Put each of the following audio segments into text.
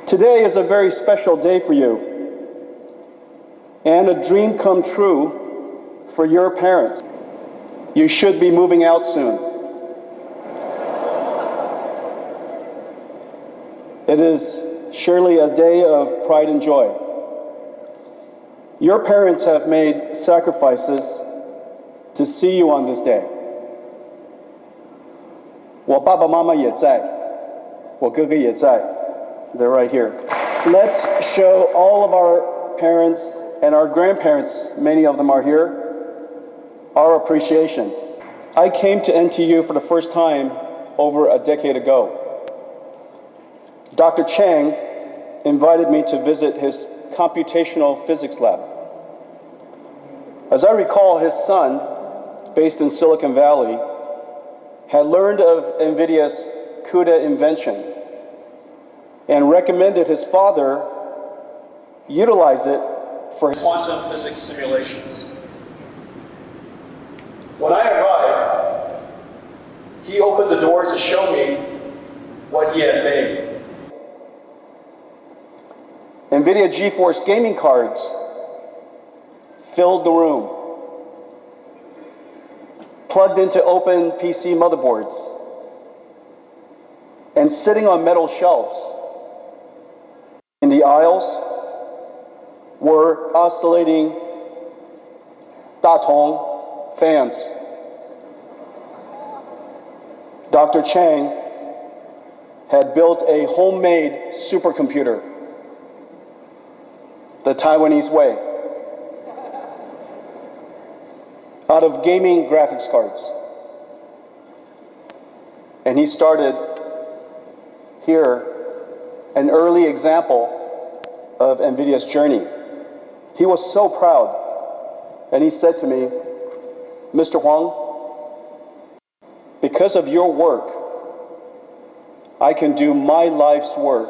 Today is a very special day for you, and a dream come true for your parents. You should be moving out soon. It is surely a day of pride and joy. Your parents have made sacrifices to see you on this day. 我爸爸妈妈也在，我哥哥也在。They're right here. Let's show all of our parents and our grandparents, many of them are here, our appreciation. I came to NTU for the first time over a decade ago. Dr. Chang invited me to visit his computational physics lab. As I recall, his son, based in Silicon Valley, had learned of Nvidia's CUDA invention and recommended his father utilize it for his quantum physics simulations. When I arrived, he opened the door to show me what he had made. Nvidia GeForce gaming cards filled the room, plugged into open PC motherboards, and sitting on metal shelves. In the aisles were oscillating Datong fans. Dr. Chang had built a homemade supercomputer, the Taiwanese way, out of gaming graphics cards. And he started here an early example of Nvidia's journey. He was so proud, and he said to me, "Mr. Huang, because of your work, I can do my life's work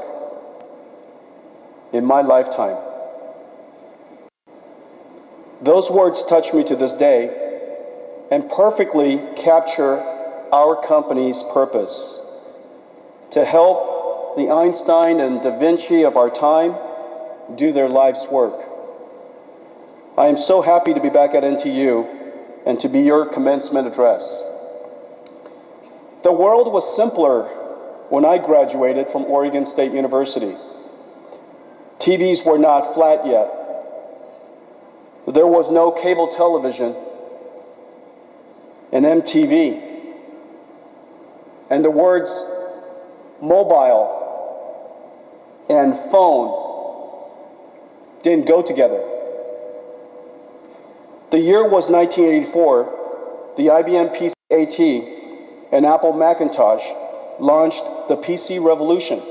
in my lifetime." Those words touch me to this day and perfectly capture our company's purpose: to help the Einstein and Da Vinci of our time do their life's work. I am so happy to be back at NTU and to be your commencement address. The world was simpler when I graduated from Oregon State University. TVs were not flat yet. There was no cable television and MTV. And the words mobile and phone didn't go together. The year was 1984. The IBM PC-AT and Apple Macintosh launched the PC revolution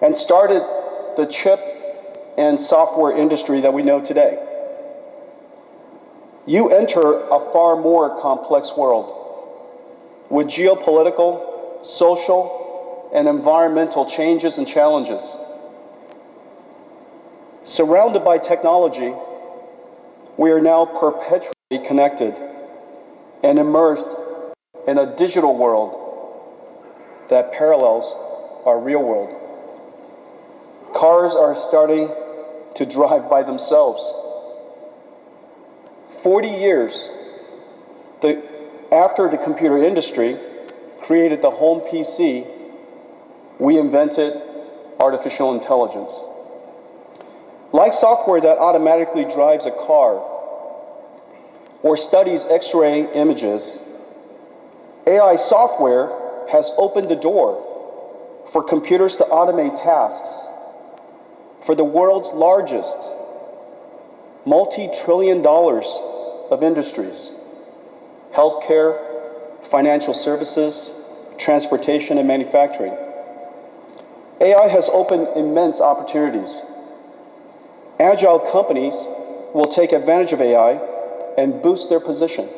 and started the chip and software industry that we know today. You enter a far more complex world with geopolitical, social, and environmental changes and challenges. Surrounded by technology, we are now perpetually connected and immersed in a digital world that parallels our real world. Cars are starting to drive by themselves. 40 years after the computer industry created the home PC, we invented artificial intelligence. Like software that automatically drives a car or studies X-ray images, AI software has opened the door for computers to automate tasks for the world's largest multi-trillion dollars of industries: healthcare, financial services, transportation, and manufacturing. AI has opened immense opportunities. Agile companies will take advantage of AI and boost their position.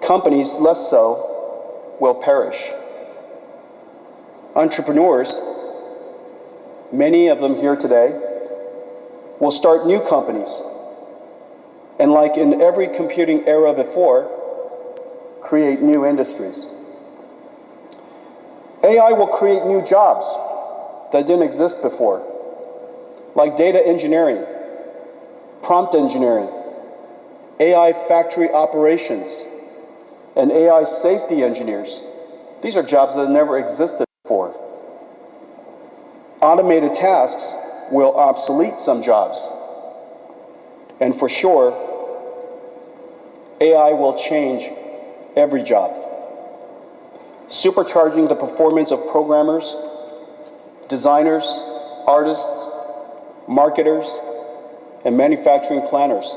Companies less so will perish. Entrepreneurs, many of them here today, will start new companies, and like in every computing era before, create new industries. AI will create new jobs that didn't exist before, like data engineering, prompt engineering, AI factory operations, and AI safety engineers. These are jobs that never existed before. Automated tasks will obsolete some jobs. And for sure, AI will change every job, supercharging the performance of programmers, designers, artists, marketers, and manufacturing planners.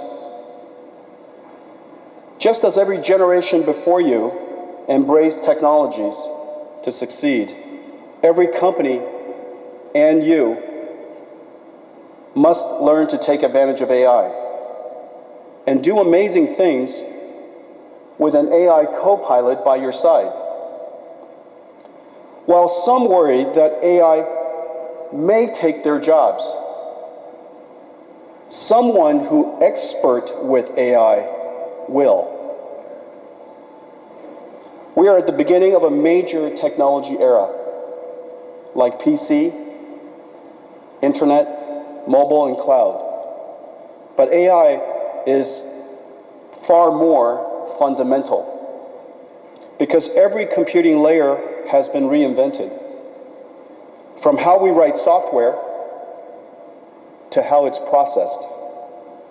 Just as every generation before you embraced technologies to succeed, every company and you must learn to take advantage of AI and do amazing things with an AI co-pilot by your side. While some worry that AI may take their jobs, someone who is expert with AI will. We are at the beginning of a major technology era, like PC, internet, mobile, and cloud. But AI is far more fundamental because every computing layer has been reinvented. From how we write software to how it's processed,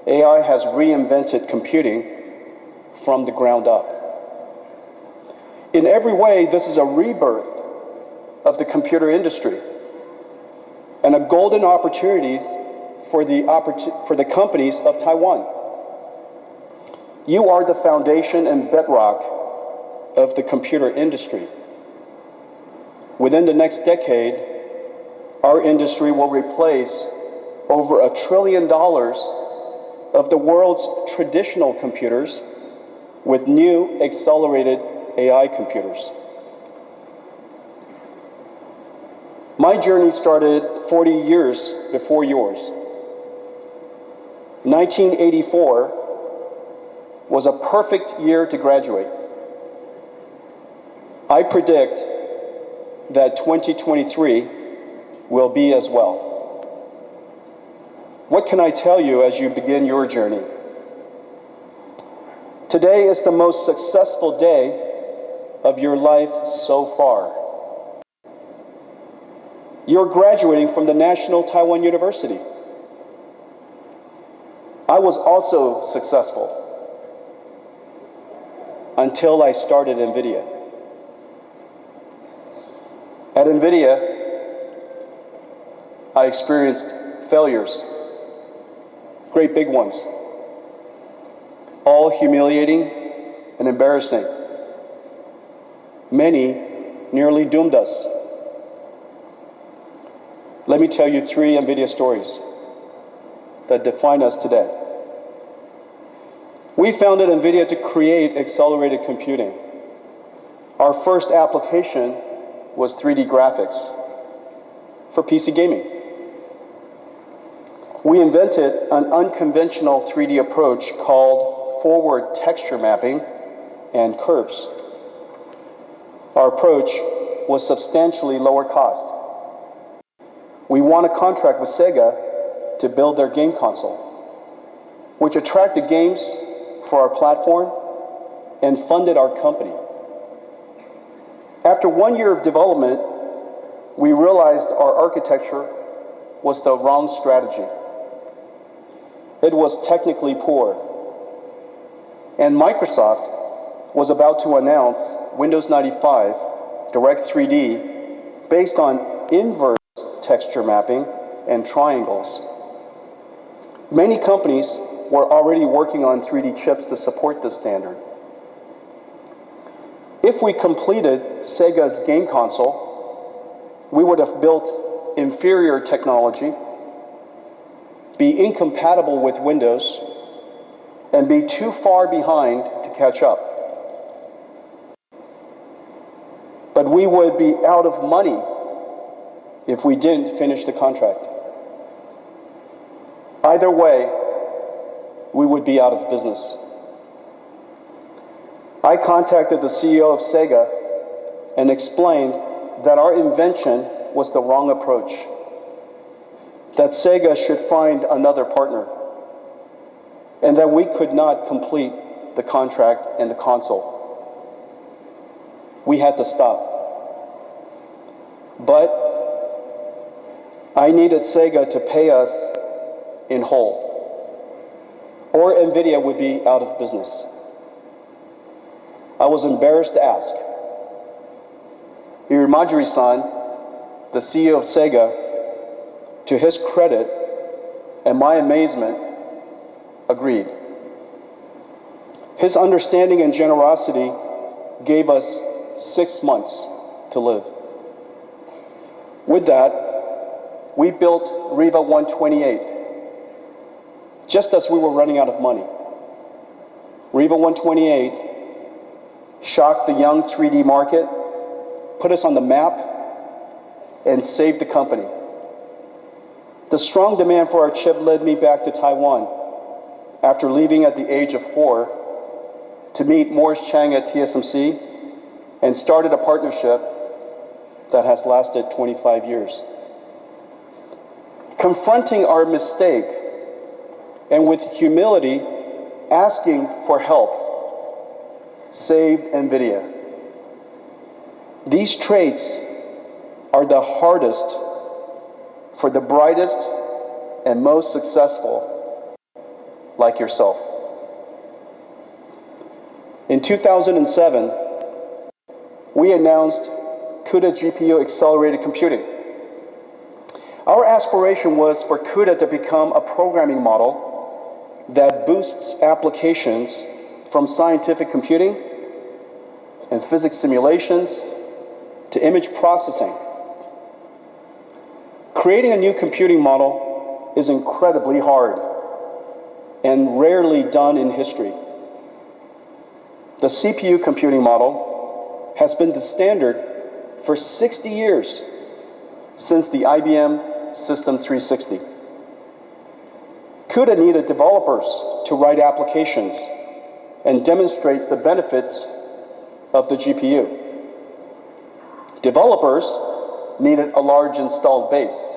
AI has reinvented computing from the ground up. In every way, this is a rebirth of the computer industry and a golden opportunity for the companies of Taiwan. You are the foundation and bedrock of the computer industry. Within the next decade, our industry will replace over $1 trillion of the world's traditional computers with new accelerated AI computers. My journey started 40 years before yours. 1984 was a perfect year to graduate. I predict that 2023 will be as well. What can I tell you as you begin your journey? Today is the most successful day of your life so far. You're graduating from the National Taiwan University. I was also successful until I started Nvidia. At Nvidia, I experienced failures, great big ones, all humiliating and embarrassing. Many nearly doomed us. Let me tell you 3 Nvidia stories that define us today. We founded Nvidia to create accelerated computing. Our first application was 3D graphics for PC gaming. We invented an unconventional 3D approach called forward texture mapping and curves. Our approach was substantially lower cost. We won a contract with SEGA to build their game console, which attracted games for our platform and funded our company. After 1 year of development, we realized our architecture was the wrong strategy. It was technically poor. And Microsoft was about to announce Windows 95 Direct 3D based on inverse texture mapping and triangles. Many companies were already working on 3D chips to support this standard. If we completed Sega's game console, we would have built inferior technology, be incompatible with Windows, and be too far behind to catch up. But we would be out of money if we didn't finish the contract. Either way, we would be out of business. I contacted the CEO of Sega and explained that our invention was the wrong approach. that SEGA should find another partner, and that we could not complete the contract and the console. We had to stop. But I needed SEGA to pay us in whole, or Nvidia would be out of business. I was embarrassed to ask. Irimajiri-san, the CEO of SEGA, to his credit and my amazement, agreed. His understanding and generosity gave us 6 months to live. With that, we built Riva 128, just as we were running out of money. Riva 128 shocked the young 3D market, put us on the map, and saved the company. The strong demand for our chip led me back to Taiwan after leaving at the age of 4 to meet Morris Chang at TSMC and started a partnership that has lasted 25 years. Confronting our mistake and with humility asking for help saved Nvidia. These traits are the hardest for the brightest and most successful like yourself. In 2007, we announced CUDA GPU accelerated computing. Our aspiration was for CUDA to become a programming model that boosts applications from scientific computing and physics simulations to image processing. Creating a new computing model is incredibly hard and rarely done in history. The CPU computing model has been the standard for 60 years, since the IBM System 360. CUDA needed developers to write applications and demonstrate the benefits of the GPU. Developers needed a large installed base.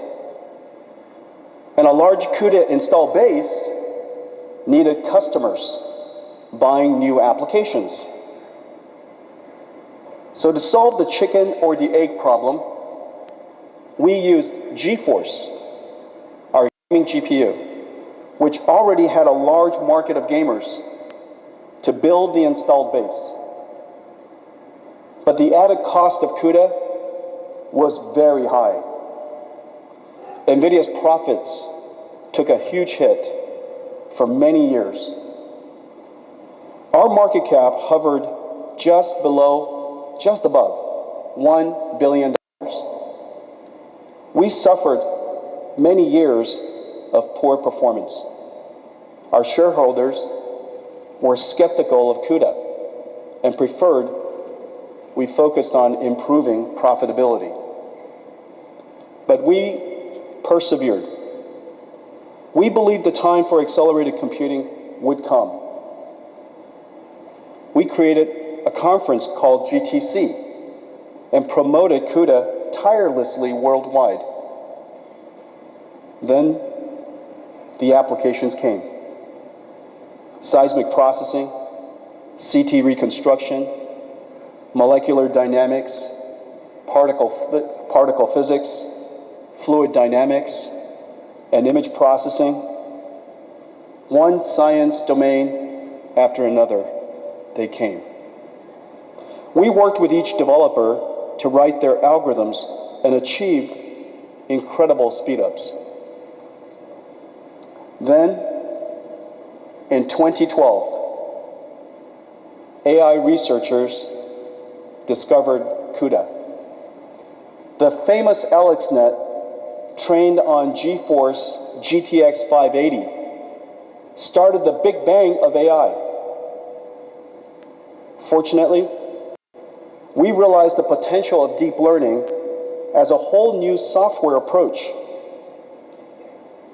And a large CUDA installed base needed customers buying new applications. So to solve the chicken or the egg problem, we used GeForce, our gaming GPU, which already had a large market of gamers, to build the installed base. But the added cost of CUDA was very high. Nvidia's profits took a huge hit for many years. Our market cap hovered just above $1 billion. We suffered many years of poor performance. Our shareholders were skeptical of CUDA and preferred we focused on improving profitability. But we persevered. We believed the time for accelerated computing would come. We created a conference called GTC and promoted CUDA tirelessly worldwide. Then the applications came. Seismic processing, CT reconstruction, molecular dynamics, particle physics, fluid dynamics, and image processing. One science domain after another, they came. We worked with each developer to write their algorithms and achieved incredible speedups. Then, in 2012, AI researchers discovered CUDA. The famous AlexNet, trained on GeForce GTX 580, started the Big Bang of AI. Fortunately, we realized the potential of deep learning as a whole new software approach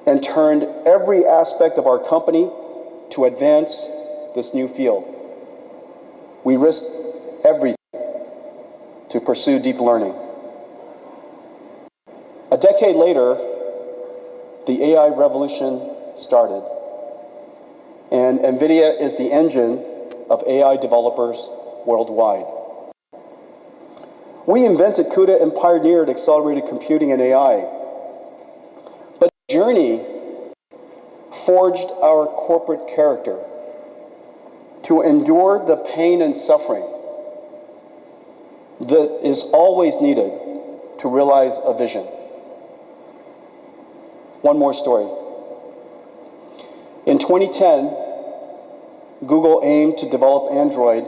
and turned every aspect of our company to advance this new field. We risked everything to pursue deep learning. A decade later, the AI revolution started. And Nvidia is the engine of AI developers worldwide. We invented CUDA and pioneered accelerated computing and AI. But the journey forged our corporate character to endure the pain and suffering that is always needed to realize a vision. One more story. In 2010, Google aimed to develop Android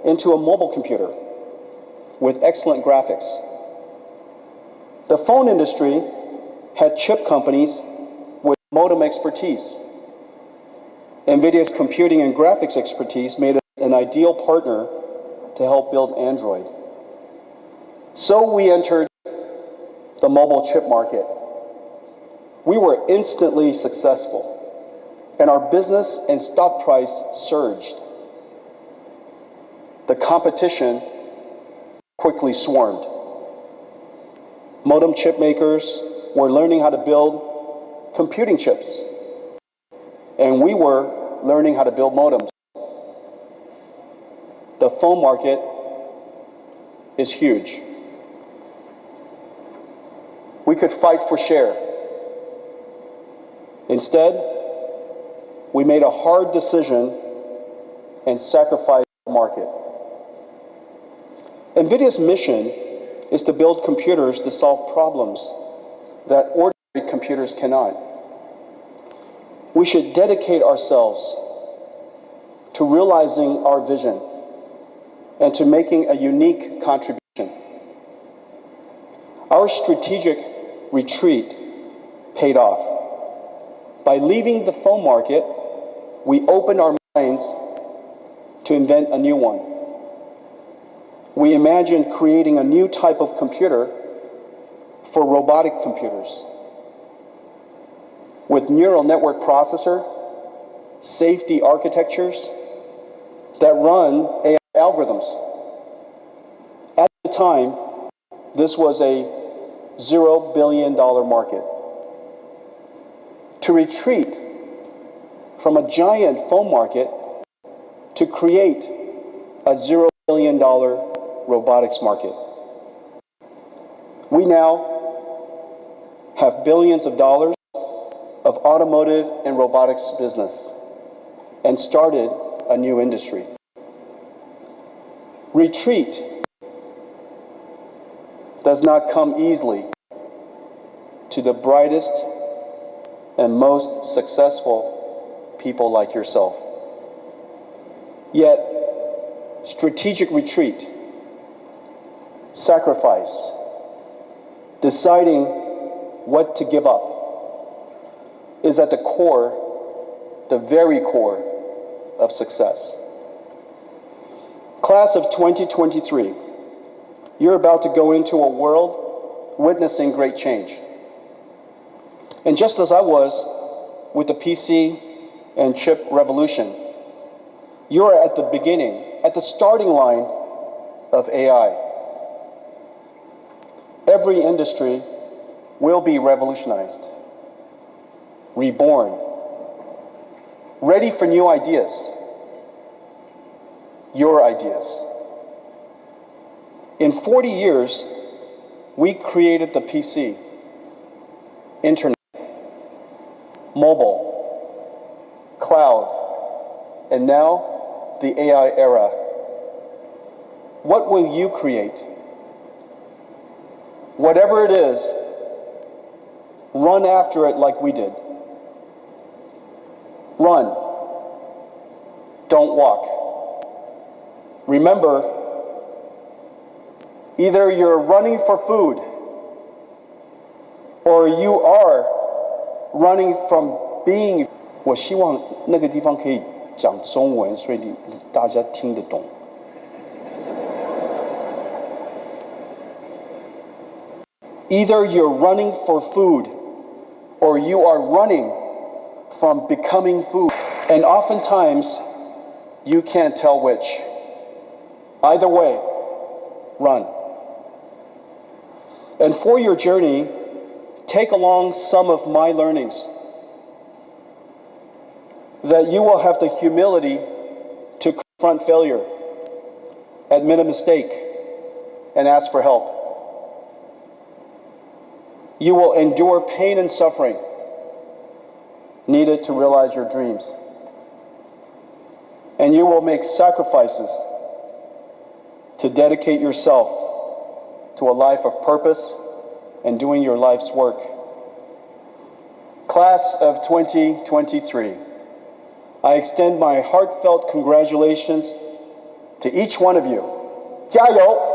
into a mobile computer with excellent graphics. The phone industry had chip companies with modem expertise. Nvidia's computing and graphics expertise made us an ideal partner to help build Android. So we entered the mobile chip market. We were instantly successful, and our business and stock price surged. The competition quickly swarmed. Modem chip makers were learning how to build computing chips, and we were learning how to build modems. The phone market is huge. We could fight for share. Instead, we made a hard decision and sacrificed the market. Nvidia's mission is to build computers to solve problems that ordinary computers cannot. We should dedicate ourselves to realizing our vision and to making a unique contribution. Our strategic retreat paid off. By leaving the phone market, we opened our minds to invent a new one. We imagined creating a new type of computer for robotic computers with neural network processor, safety architectures that run AI algorithms. At the time, this was a $0 billion market. To retreat from a giant phone market to create a $0 billion robotics market. We now have billions of dollars of automotive and robotics business and started a new industry. Retreat does not come easily to the brightest and most successful people like yourself. Yet, strategic retreat, sacrifice, deciding what to give up, is at the core, the very core of success. Class of 2023, you're about to go into a world witnessing great change. And just as I was with the PC and chip revolution, you're at the beginning, at the starting line of AI. Every industry will be revolutionized, reborn, ready for new ideas, your ideas. In 40 years, we created the PC, internet, mobile, cloud, and now the AI era. What will you create? Whatever it is, run after it like we did. Run. Don't walk. Remember, either you're running for food or you are running from being. 我希望那个地方可以讲中文，所以大家听得懂。Either you're running for food or you are running from becoming food. And oftentimes, you can't tell which. Either way, run. And for your journey, take along some of my learnings, that you will have the humility to confront failure, admit a mistake, and ask for help. You will endure pain and suffering needed to realize your dreams. And you will make sacrifices to dedicate yourself to a life of purpose and doing your life's work. Class of 2023, I extend my heartfelt congratulations to each one of you. 加油!